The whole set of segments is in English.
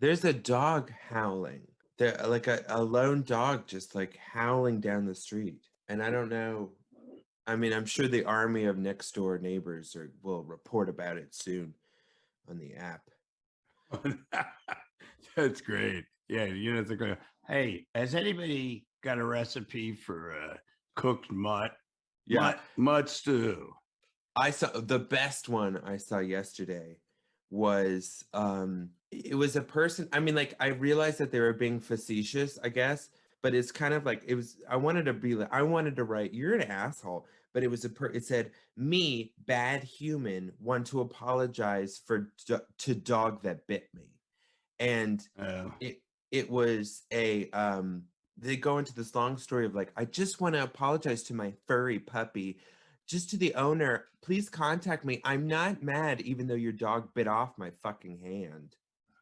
There's a dog howling. There, like a lone dog just like howling down the street. And I don't know. I mean, I'm sure the army of next door neighbors will report about it soon on the app. That's great. Yeah, they're going. Hey, has anybody got a recipe for cooked mutt? Yeah. Mutt stew. I saw the best one I saw yesterday was it was a person. I mean, like I realized that they were being facetious, I guess, but it's kind of like I wanted to write, you're an asshole, but it said, me, bad human, want to apologize to dog that bit me. And it was they go into this long story of like, I just want to apologize to my furry puppy, just to the owner, please contact me. I'm not mad, even though your dog bit off my fucking hand.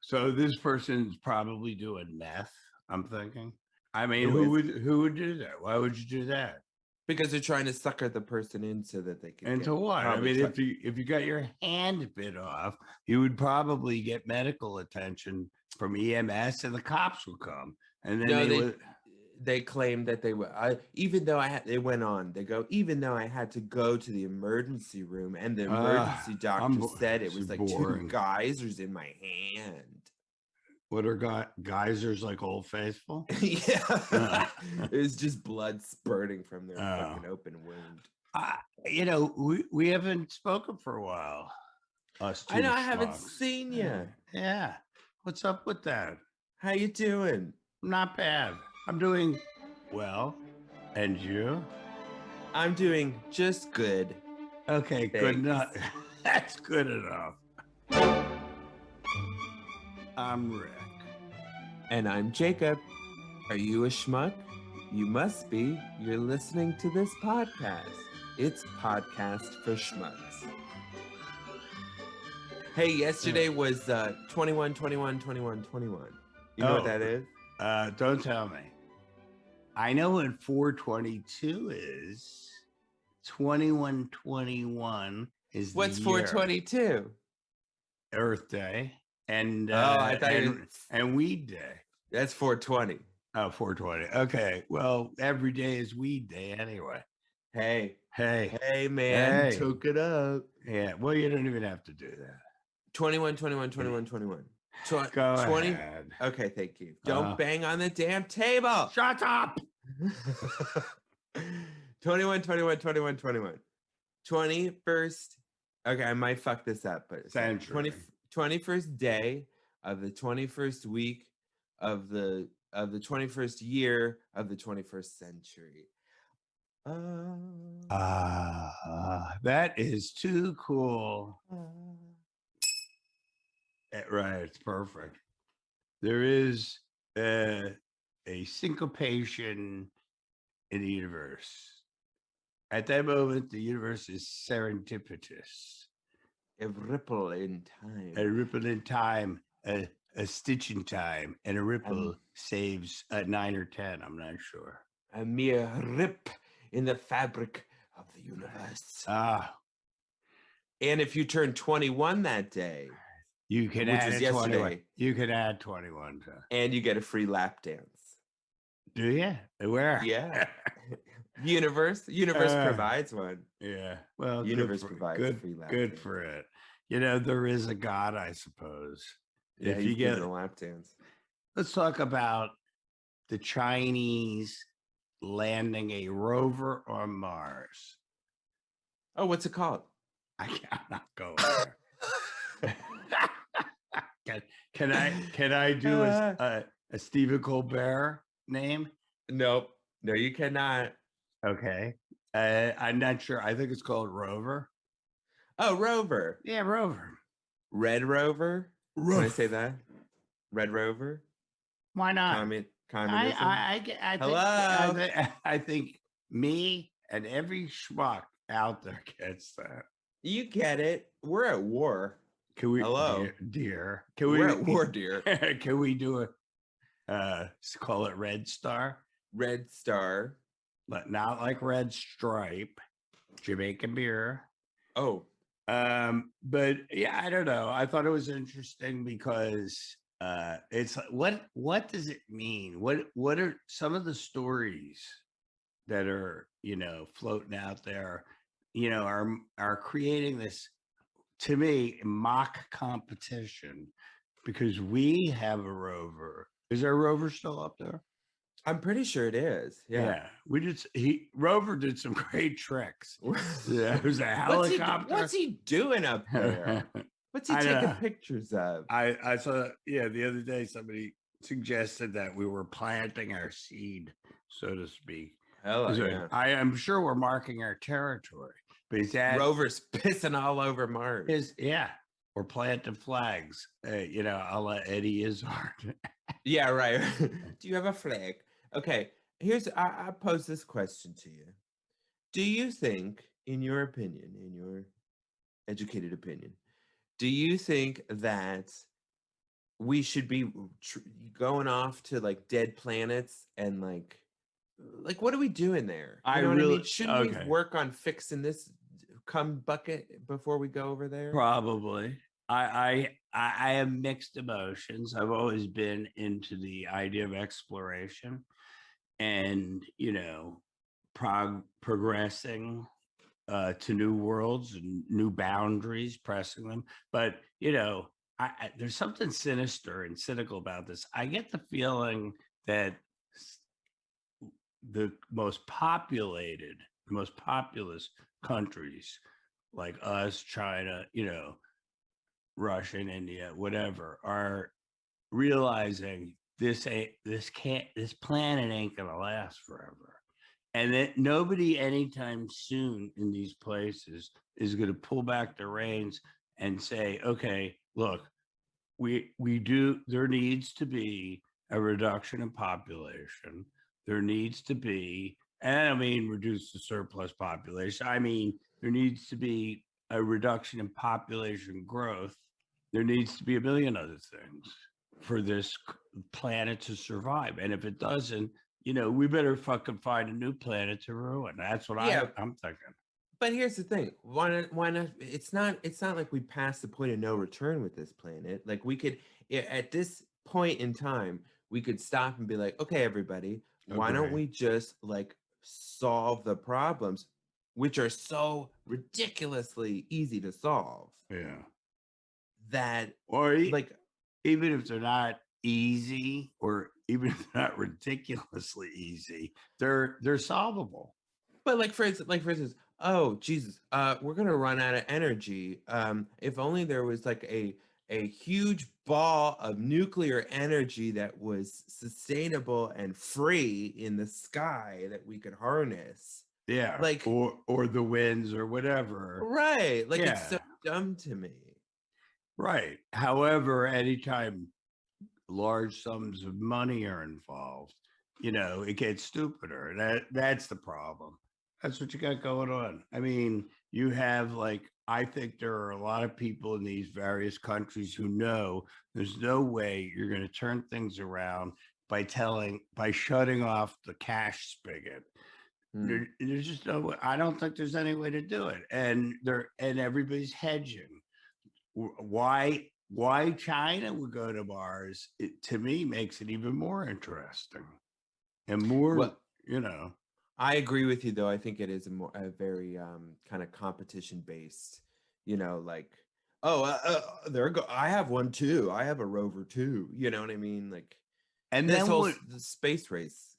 So this person's probably doing meth, I'm thinking. I mean, Who would do that? Why would you do that? Because they're trying to sucker the person in so that they can Into what? I mean, if you got your hand bit off, you would probably get medical attention from EMS, and the cops would come. And then they claimed that they were, even though they went on, they go, even though I had to go to the emergency room and the emergency doctor said it was like boring. 2 geysers in my hand. What are geysers, like Old Faithful? Yeah. It was just blood spurting from their fucking open wound. We haven't spoken for a while. I know, I haven't seen you. Yeah. What's up with that? How you doing? Not bad. I'm doing well. And you? I'm doing just good. Okay, thanks. Good enough. That's good enough. I'm Rick. And I'm Jacob. Are you a schmuck? You must be. You're listening to this podcast. It's Podcast for Shmucks. Hey, yesterday was 21/21/21/21. You know what that is? Don't tell me. I know what 422 is. 21/21 is what's 422? Earth Day. And I thought and Weed Day. That's 420. Oh, 420. Okay. Well, every day is Weed Day anyway. Hey, man, hey. Took it up. Yeah. Well, you don't even have to do that. 21/21/21/21. Go ahead. Okay, thank you. Don't bang on the damn table. Shut up. 21/21/21/21. 21st. Okay, I might fuck this up, but 21st day of the 21st week of the 21st year of the 21st century. That is too cool. Right, it's perfect. There is a syncopation in the universe. At that moment, the universe is serendipitous. A ripple in time. A ripple in time. A stitch in time. And a ripple saves 9 or 10. I'm not sure. A mere rip in the fabric of the universe. And if you turn 21 that day, you can add 21. You can add 21 to. And you get a free lap dance. Do you? Where? Yeah. Universe provides one. Yeah. Well, universe provides a free lap dance. Good for it. There is a God, I suppose. Yeah, if you get a lap dance. Let's talk about the Chinese landing a rover on Mars. Oh, what's it called? I cannot go there. Can I do a Stephen Colbert name? Nope. No, you cannot. Okay. I'm not sure. I think it's called Rover. Oh, Rover. Yeah, Rover. Red Rover? Can I say that? Red Rover? Why not? Communism? I think me and every schmuck out there gets that. You get it. We're at war. Can we? Hello, dear. We're at war, dear. Can we do call it Red Star? Red Star. But not like Red Stripe. Jamaican beer. Oh. But yeah, I don't know. I thought it was interesting because It's like, what does it mean? What are some of the stories that are, floating out there, are creating this, to me, mock competition because we have a rover. Is our rover still up there? I'm pretty sure it is. Yeah. Yeah, Rover did some great tricks. Yeah, it was a helicopter. What's he doing up there? What's he I taking know. pictures of? I saw, yeah, the other day somebody suggested that we were planting our seed, so to speak. Hell So yeah. I am sure we're marking our territory, but is that Rover's pissing all over Mars. yeah, we're planting flags. I'll let Eddie Izzard. Yeah, right. Do you have a flag? Okay, I pose this question to you. Do you think, in your opinion, in your educated opinion, do you think that we should be going off to like dead planets and like what are we doing there? You I know what I really mean? Shouldn't we okay. work on fixing this cum bucket before we go over there? Probably. I have mixed emotions. I've always been into the idea of exploration and progressing to new worlds and new boundaries, pressing them. But there's something sinister and cynical about this. I get the feeling that the most populated, the most populous countries like us, China, Russia and India, whatever, are realizing this planet ain't gonna last forever. And that nobody anytime soon in these places is gonna pull back the reins and say, okay, look, there needs to be a reduction in population. There needs to be, and I don't mean reduce the surplus population. I mean, there needs to be a reduction in population growth. There needs to be a million other things for this planet to survive. And if it doesn't, we better fucking find a new planet to ruin. That's what Yeah, I'm thinking. but here's the thing. Why not? It's not like we passed the point of no return with this planet. Like we could at this point in time, we could stop and be like, okay, everybody, why don't Agree. we just like solve the problems, which are so ridiculously easy to solve Yeah. that Or like even if they're not easy, or even if they're not ridiculously easy, they're solvable. but like for instance, oh Jesus, we're gonna run out of energy. If only there was like a huge ball of nuclear energy that was sustainable and free in the sky that we could harness. Yeah, Like, or the winds or whatever. right, like it's so Yeah, dumb to me. right. However, anytime large sums of money are involved, it gets stupider. That's the problem. That's what you got going on. I mean, you have like, I think there are a lot of people in these various countries who know there's no way you're going to turn things around by shutting off the cash spigot. Hmm. There's just no way. I don't think there's any way to do it. And everybody's hedging. Why China would go to Mars, to me, makes it even more interesting and more, Well, you know. I agree with you though. I think it is a very kind of competition based, like oh, there go. I have one too. I have a rover too. You know what I mean? Like And this then whole what? the space race.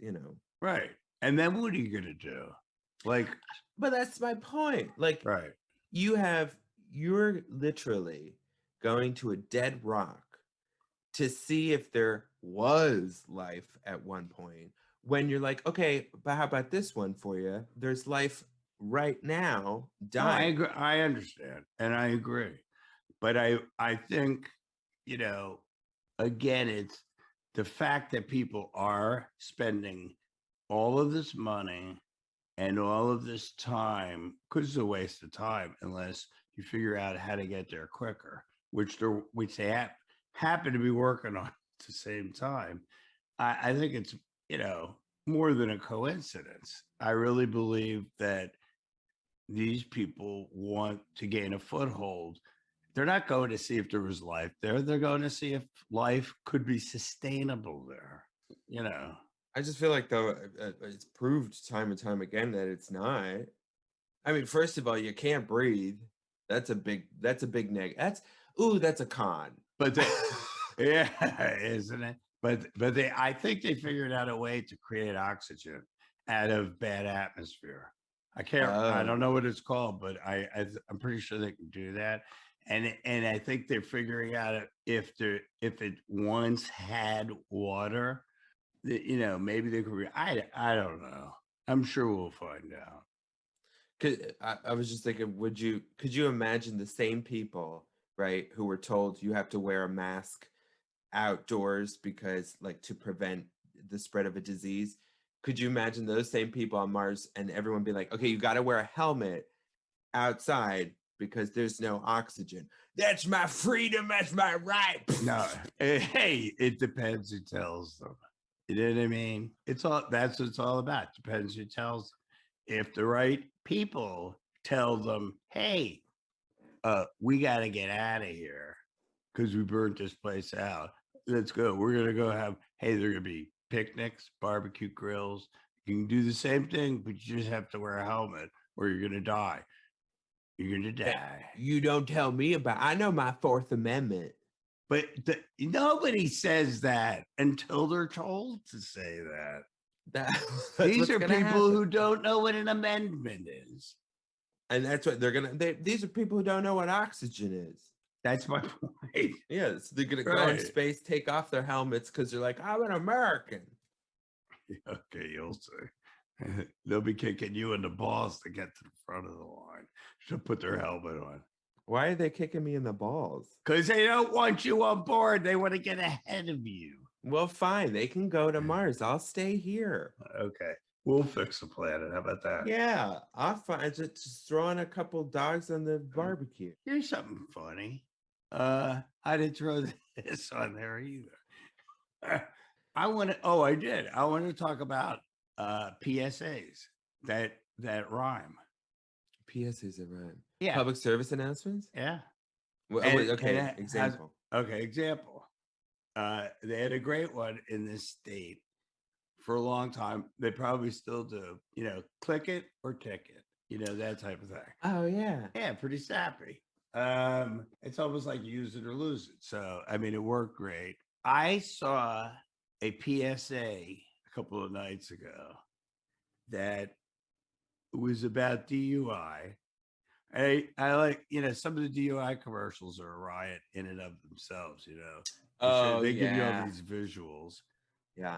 Right. And then what are you gonna do? Like, But that's my point. Like right. you're literally going to a dead rock to see if there was life at one point. When you're like, okay, but how about this one for you? There's life right now No, I dying. agree. I understand, and I agree. But I think, you know, again, it's the fact that people are spending all of this money and all of this time, because it's a waste of time unless you figure out how to get there quicker, which they happen to be working on at the same time. I think it's, more than a coincidence. I really believe that these people want to gain a foothold They're not going to see if there was life there. They're going to see if life could be sustainable there. You know. I just feel like though it's proved time and time again that it's not. I mean, first of all, you can't breathe. That's a big neg. That's a con. But they, yeah, isn't it? But they, I think they figured out a way to create oxygen out of bad atmosphere. I don't Oh, know what it's called, but I'm pretty sure they can do that. And I think they're figuring out if it once had water, you know, maybe they could. I don't know. I'm sure we'll find out. I was just thinking, could you imagine the same people, right, who were told you have to wear a mask outdoors because like to prevent the spread of a disease? Could you imagine those same people on Mars and everyone be like, okay, you got to wear a helmet outside because there's no oxygen. That's my freedom. That's my right. No, hey, it depends who tells them. You know what I mean? It's all that's what it's all about. Depends who tells them. If the right people tell them, hey, we got to get out of here because we burnt this place out. Let's go. We're gonna go have. Hey, there are gonna be picnics, barbecue grills. You can do the same thing, but you just have to wear a helmet, or you're gonna die. You're gonna die. You don't tell me about. I know my Fourth Amendment. But nobody says that until they're told to say that. That's These are people happen. who don't know what an amendment is. And that's what they're gonna. These are people who don't know what oxygen is. That's my point. Yeah, so they're gonna go in space, take off their helmets because they're like, I'm an American. Okay, you'll see. They'll be kicking you in the balls to get to the front of the line to put their helmet on. Why are they kicking me in the balls? Because they don't want you on board. They want to get ahead of you. Well, fine. They can go to Mars. I'll stay here. Okay. We'll fix the planet. How about that? Yeah, I'll find just throwing a couple dogs on the barbecue. Here's something funny. I didn't throw this on there either. I did. I want to talk about PSAs that rhyme. PSAs that rhyme. Yeah. Public service announcements? Yeah. Well, okay, example. Example. They had a great one in this state for a long time. They probably still do. You know, click it or ticket. You know, that type of thing. Oh yeah. Yeah, pretty sappy. It's almost like use it or lose it. So I mean, it worked great. I saw a PSA a couple of nights ago that was about DUI. I like, you know, some of the DUI commercials are a riot in and of themselves, you know. They give you all these visuals. Yeah.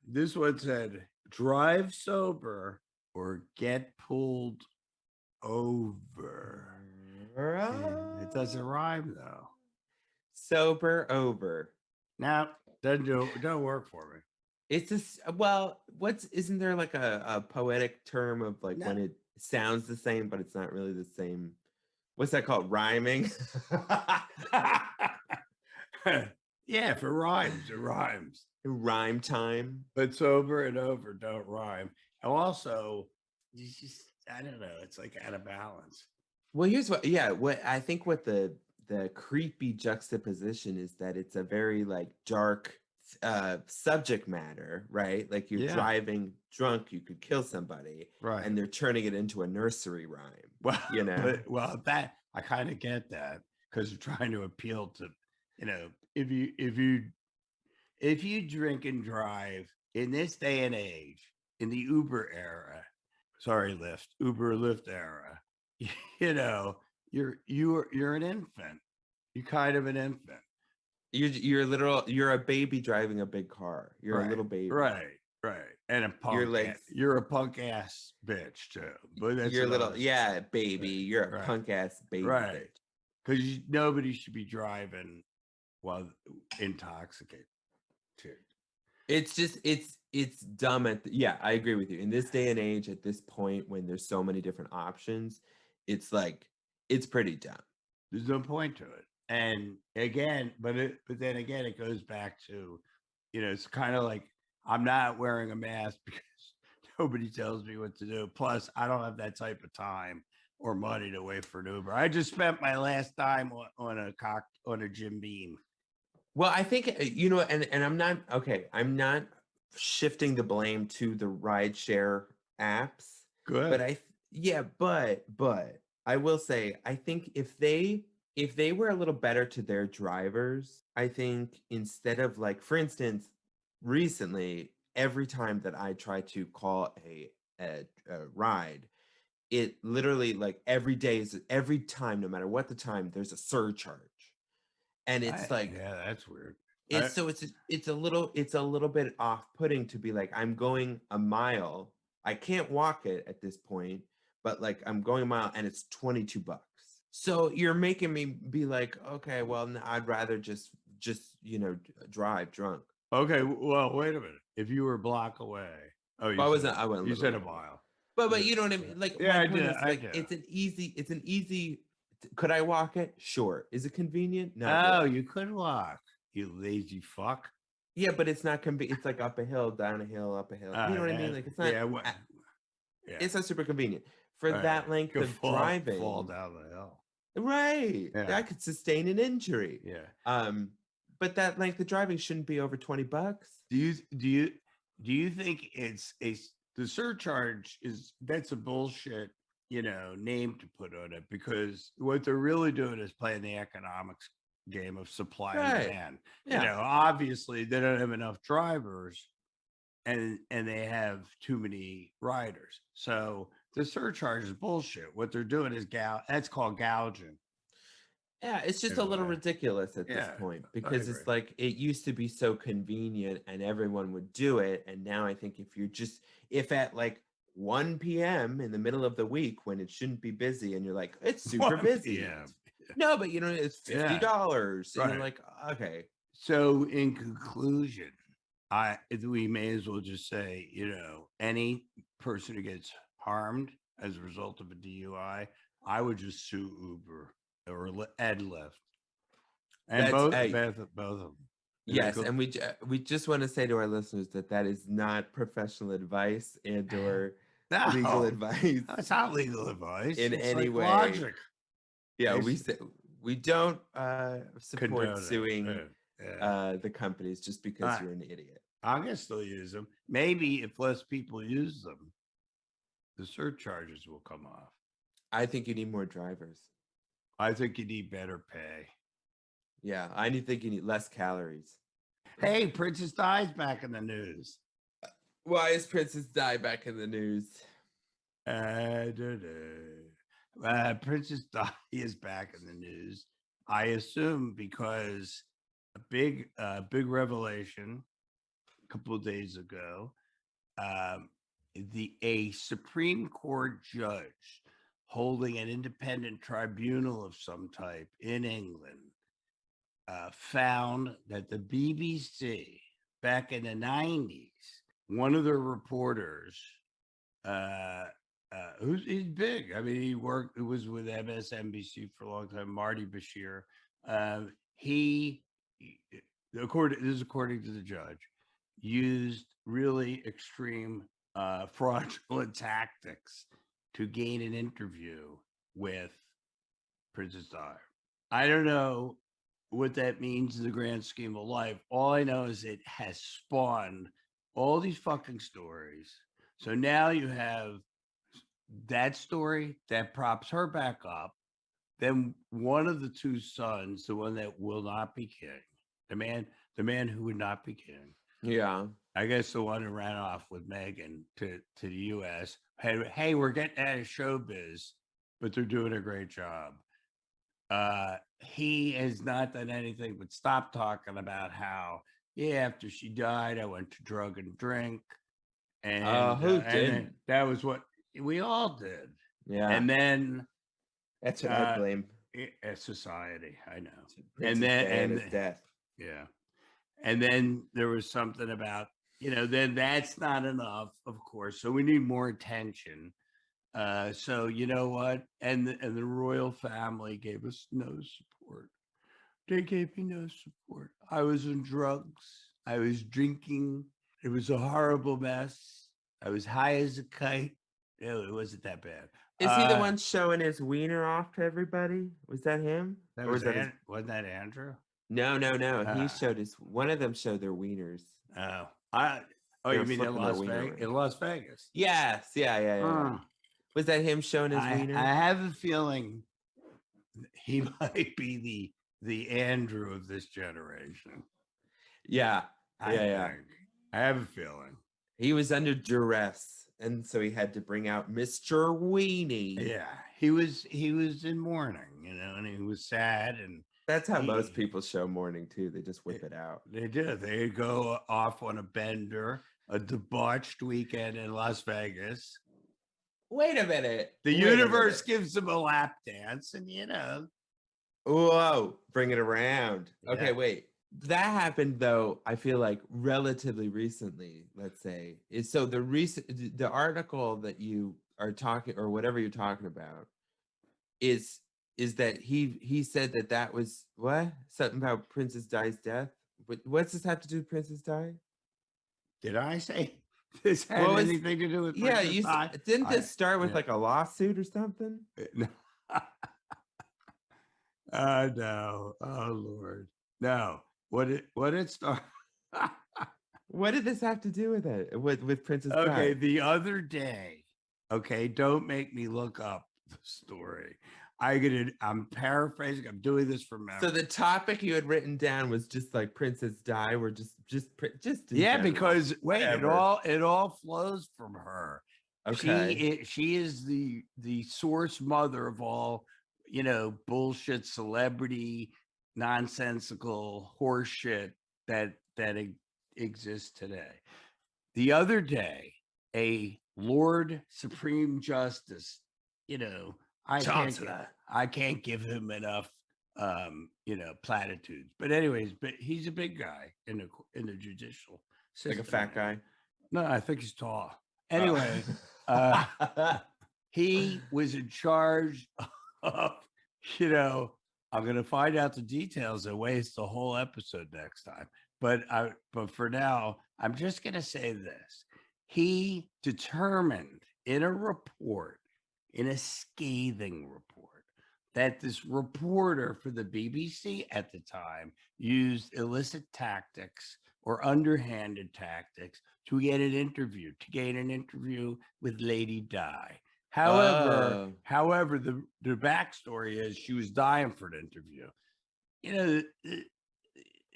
This one said, drive sober or get pulled over. It doesn't rhyme though. Sober over. Now, don't work for me. It's isn't there like a poetic term of like when it sounds the same, but it's not really the same? What's that called? Rhyming? Yeah, if it rhymes, it rhymes. Rhyme time. But sober and over don't rhyme. And also, you just, I don't know, it's like out of balance. Well, here's what I think what the creepy juxtaposition is that it's a very like dark subject matter, right? Like you're driving drunk, you could kill somebody, right? And they're turning it into a nursery rhyme. Well, you know, that I kind of get that because they're trying to appeal to, you know, if you drink and drive in this day and age, in the Uber era, Uber Lyft era, you know, you're an infant. You're kind of an infant. You're a baby driving a big car. You're a little baby. Right. And a punk. You're a punk ass bitch too. But that's you're little, baby. You're a punk ass baby bitch. Because nobody should be driving while intoxicated. It's just it's dumb I agree with you. In this day and age, at this point when there's so many different options, it's like it's pretty dumb. There's no point to it. And again, but then again, it goes back to, you know, it's kind of like I'm not wearing a mask because nobody tells me what to do. Plus, I don't have that type of time or money to wait for an Uber. I just spent my last dime on a Jim Beam. Well, I think and I'm not okay. I'm not shifting the blame to the rideshare apps, but Good. but I will say I think if they were a little better to their drivers, I think instead of like, for instance, recently every time that I try to call a ride, it literally like every time, no matter what the time, there's a surcharge, and it's like Yeah, that's weird. it's a little bit off-putting to be like, I'm going a mile. I can't walk it at this point, but like I'm going a mile and it's $22. So you're making me be like, okay, well, I'd rather just drive drunk. Okay, well, wait a minute. If you were a block away, Well, I went a you little said a longer. mile. But you know what I mean? Like Yeah, my I point did. is I like did. it's an easy. Could I walk it? Sure. Is it convenient? Not Oh, really. you could walk, you lazy fuck. Yeah, but it's not convenient. It's like up a hill, down a hill, up a hill. You know what I mean? Like it's not. Yeah, yeah. It's not super convenient for Right. that length Could of fall driving. down the hill. Right. Yeah. That could sustain an injury. Yeah. But that length of driving shouldn't be over $20. Do you think the surcharge that's a bullshit, name to put on it, because what they're really doing is playing the economics game of supply and Right. demand. Yeah. Obviously they don't have enough drivers and they have too many riders. So the surcharge is bullshit. What they're doing is that's called gouging. Yeah, it's just In a a little way. ridiculous at this Yeah, point, I because agree. it's like it used to be so convenient and everyone would do it. And now I think if at like 1 p.m. in the middle of the week when it shouldn't be busy and you're like, it's super 1 busy. p.m. No, but it's Yeah, $50. And you're right. like, okay. So in conclusion, we may as well just say, any person who gets harmed as a result of a DUI, I would just sue Uber or Ed Lyft, and That's both of them. yes, and we just want to say to our listeners that is not professional advice and or legal No, advice it's not legal advice. in It's any like way. logic. Yeah, It's we don't support condone suing it. Yeah. the companies just because you're an idiot. I'm gonna still use them. Maybe if less people use them, the surcharges will come off. I think you need more drivers. I think you need better pay. Yeah, think you need less calories. Hey, Princess Di's back in the news. Why is Princess Di back in the news? I don't know. Princess Di is back in the news. I assume because a big revelation a couple of days ago. A Supreme Court judge holding an independent tribunal of some type in England found that the BBC back in the 90s, one of their reporters, he's big. I mean, he was with MSNBC for a long time, Marty Bashir. This is according to the judge, used really extreme fraudulent tactics to gain an interview with Princess Di. I don't know what that means in the grand scheme of life. All I know is it has spawned all these fucking stories. So now you have that story that props her back up. Then one of the two sons, the one that will not be king, the man who would not be king. Yeah. I guess the one who ran off with Meghan to the U.S. Hey, we're getting out of showbiz, but they're doing a great job. He has not done anything but stop talking about how, after she died, I went to drug and drink, and Who then didn't? that was what we all did. Yeah. And then that's what I blame. Society, I know. Princess Diana's death. Yeah. And then there was something about, then that's not enough, of course. So we need more attention. So you know what? And the royal family gave us no support. They gave me no support. I was on drugs. I was drinking. It was a horrible mess. I was high as a kite. No, it wasn't that bad. Is he the one showing his wiener off to everybody? Was that him? That Or was was that his... wasn't that Andrew? No. He Uh, showed his... One of them showed their wieners. oh, I. Oh, They you were mean in flipping their Las wiener Vegas? around. In Las Vegas? Yes. Yeah. Was that him showing his wiener? I have a feeling he might be the Andrew of this generation. Yeah. I think. I have a feeling. He was under duress, and so he had to bring out Mr. Weenie. Yeah, he was in mourning, and he was sad, and that's how most people show mourning too. They just whip it out. They do. They go off on a bender, a debauched weekend in Las Vegas. Wait a minute. The universe gives them a lap dance, and Whoa, bring it around. Yeah. Okay, wait. That happened though, I feel like relatively recently, let's say. So the article that you are talking, or whatever you're talking about, is that he said that was what? Something about Princess Di's death? What's this have to do with Princess Di? Did I say this had anything to do with Princess Di? Didn't this start with like a lawsuit or something? No. Oh Lord. No. What it start? What did this have to do with it? With Princess Di? Okay, the other day. Okay, don't make me look up the story. I'm paraphrasing. I'm doing this from memory. So the topic you had written down was just like Princess Di, or just yeah, general. Because wait, whatever. it all flows from her. Okay, she is the source mother of all bullshit, celebrity, nonsensical horse shit that exists today. The other day, a Lord Supreme Justice, I can't give him enough platitudes. But anyways, he's a big guy in the judicial system. Like a fat guy? No, I think he's tall. Anyway, he was in charge of, I'm going to find out the details and waste the whole episode next time. But for now, I'm just going to say this. He determined in a report, in a scathing report, that this reporter for the BBC at the time used illicit tactics or underhanded tactics to gain an interview with Lady Di. However, the backstory is she was dying for an interview.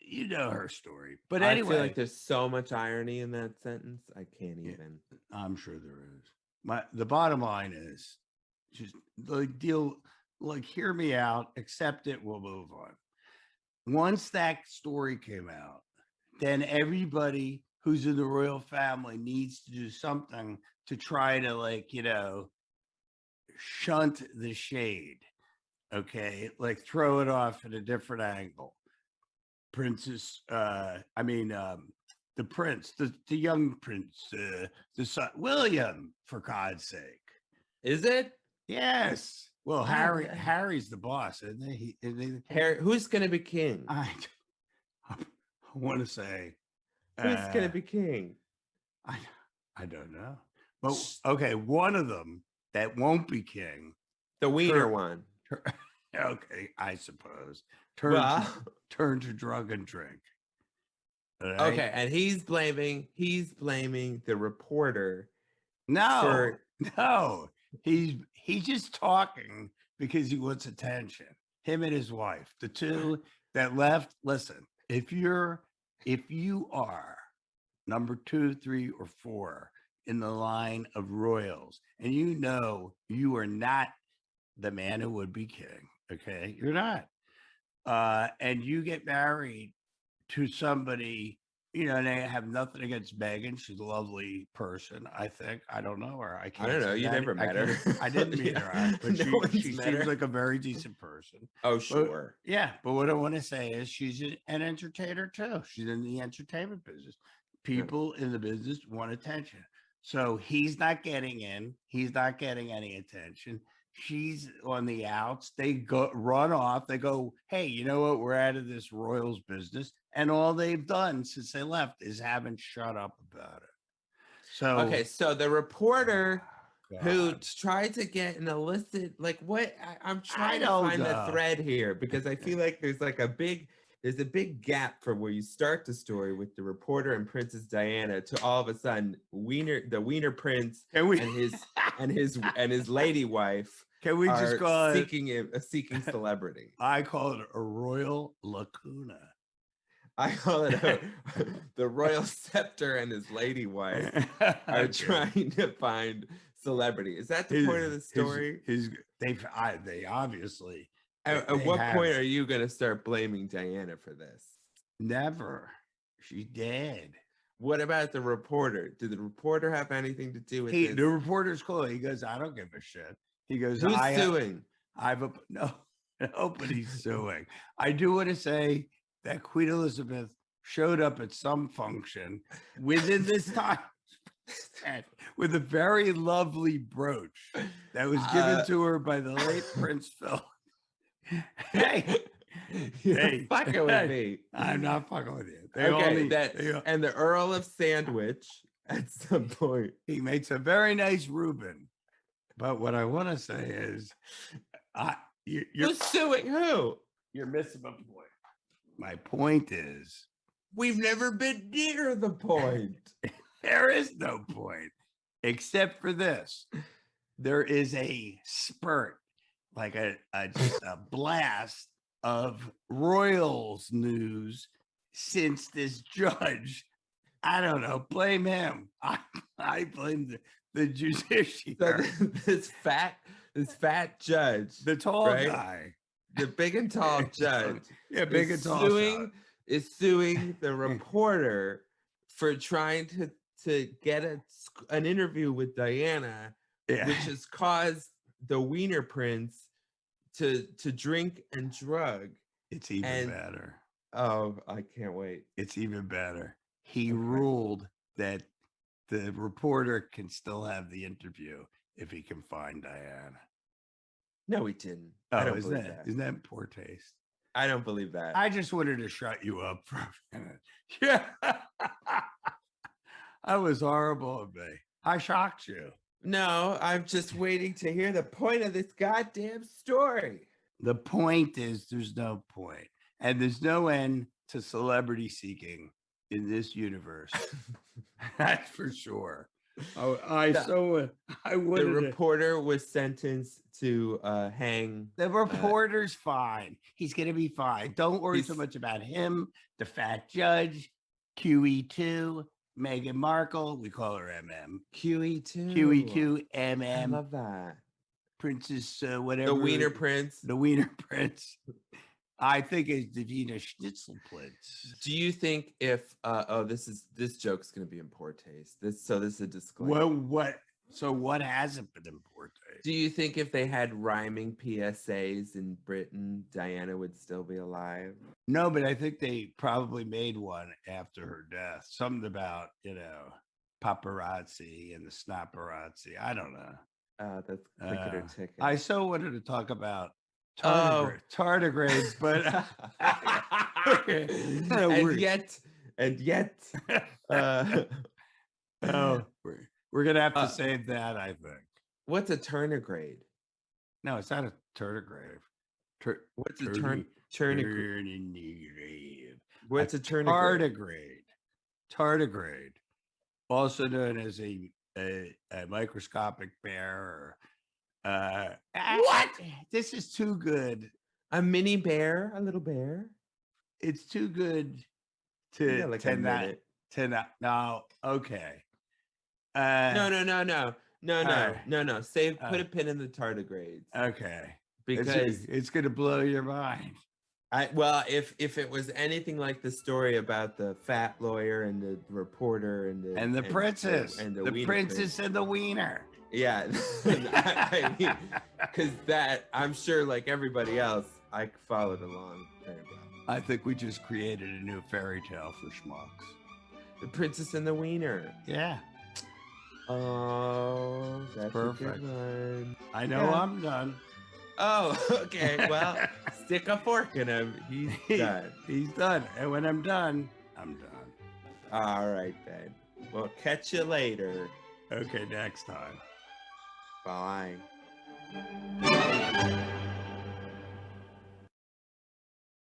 You know her story. But anyway, I feel like there's so much irony in that sentence. I can't even. I'm sure there is. The bottom line is just hear me out, accept it, we'll move on. Once that story came out, then everybody who's in the royal family needs to do something to try to shunt the shade. Okay, throw it off at a different angle. The prince, the young prince, the son, William, for God's sake. Is it? Yes. Well, Harry's the boss, isn't he? Harry, who's going to be king? I want to say. Who's going to be king? I don't know. But okay, one of them that won't be king. The Wiener one. Okay, I suppose. Turn to drug and drink. Right? Okay, and he's blaming the reporter. No, he's just talking because he wants attention. Him and his wife, the two that left. Listen, if you are number 2, 3, or 4 in the line of royals, and you are not the man who would be king. Okay, you're not. And you get married to somebody, and they have nothing against Meghan. She's a lovely person, I think. I don't know her. I don't know. You never met her. I didn't meet her, but she seems like a very decent person. Oh, sure. But what I want to say is she's an entertainer too. She's in the entertainment business. People in the business want attention. So he's not getting in. He's not getting any attention. She's on the outs. They run off. They go, hey, you know what? We're out of this royals business. And all they've done since they left is haven't shut up about it. So the reporter who God. tried to get an illicit, like what? I'm trying to don't find the know. thread here because I feel like there's a big gap from where you start the story with the reporter and Princess Diana to all of a sudden the Wiener Prince Can we and his lady wife can we just are call it? seeking celebrity. I call it a royal lacuna. I call it the royal scepter and his lady wife are Okay. trying to find celebrity. Is that the point of the story? They obviously. At what point are you going to start blaming Diana for this? Never. She's dead. What about the reporter? Did the reporter have anything to do with this? The reporter's cool. He goes, I don't give a shit. He goes, Who's suing? No, nobody's suing. I do want to say that Queen Elizabeth showed up at some function within this time with a very lovely brooch that was given to her by the late Prince Philip. Hey, You're fucking with me. I'm not fucking with you. And the Earl of Sandwich at some point. He makes a very nice Reuben. But what I want to say is, you're suing who? You're missing my point. My point is, we've never been near the point. There is no point, except for this. There is a spurt, like just a blast of royals news since this judge. I don't know. Blame him. I blame the judiciary. So this fat judge, the tall guy, the big and tall judge, big and tall, is suing the reporter for trying to get an interview with Diana, which has caused the Wiener Prince to drink and drug. It's even better. Oh, I can't wait. It's even better. He ruled that the reporter can still have the interview if he can find Diana. No, he didn't. Oh, I don't believe that. Isn't that poor taste? I don't believe that. I just wanted to shut you up for a minute. Yeah. That was horrible of me. I shocked you. No, I'm just waiting to hear the point of this goddamn story. The point is there's no point. And there's no end to celebrity seeking in this universe. That's for sure. The reporter was sentenced to hang. The reporter's fine. He's going to be fine. Don't worry so much about him, the fat judge, QE2, Meghan Markle. We call her MM. QE2. QE2, MM. I love that. Princess, whatever. The Wiener Prince. The Wiener Prince. I think it's the Wiener Schnitzel Prince. Do you think if this joke's going to be in poor taste? This is a disclaimer. Well, what hasn't been in poor taste? Do you think if they had rhyming PSAs in Britain, Diana would still be alive? No, but I think they probably made one after her death. Something about, paparazzi and the snapparazzi. I don't know. That's quicker ticket. I so wanted to talk about tardigrades, but and yet, we're gonna have to save that. I think. What's a tardigrade? No, it's not a tardigrade. What's a tardigrade? What's a tardigrade? Tardigrade, also known as a microscopic bear. What? This is too good. A mini bear, a little bear. It's too good to not. No, okay. No. Put a pin in the tardigrades. Okay. Because it's gonna blow your mind. If it was anything like the story about the fat lawyer and the reporter and the princess and the princess and the wiener. Yeah, I mean, because I'm sure, like everybody else, I followed along very well. I think we just created a new fairy tale for Shmucks. The Princess and the Wiener. Yeah. Oh, that's perfect. A good one. I know. Yeah. I'm done. Oh, okay. Well, stick a fork in him. He's done. He's done. And when I'm done, I'm done. All right, then. Well, catch you later. Okay, next time. Bye.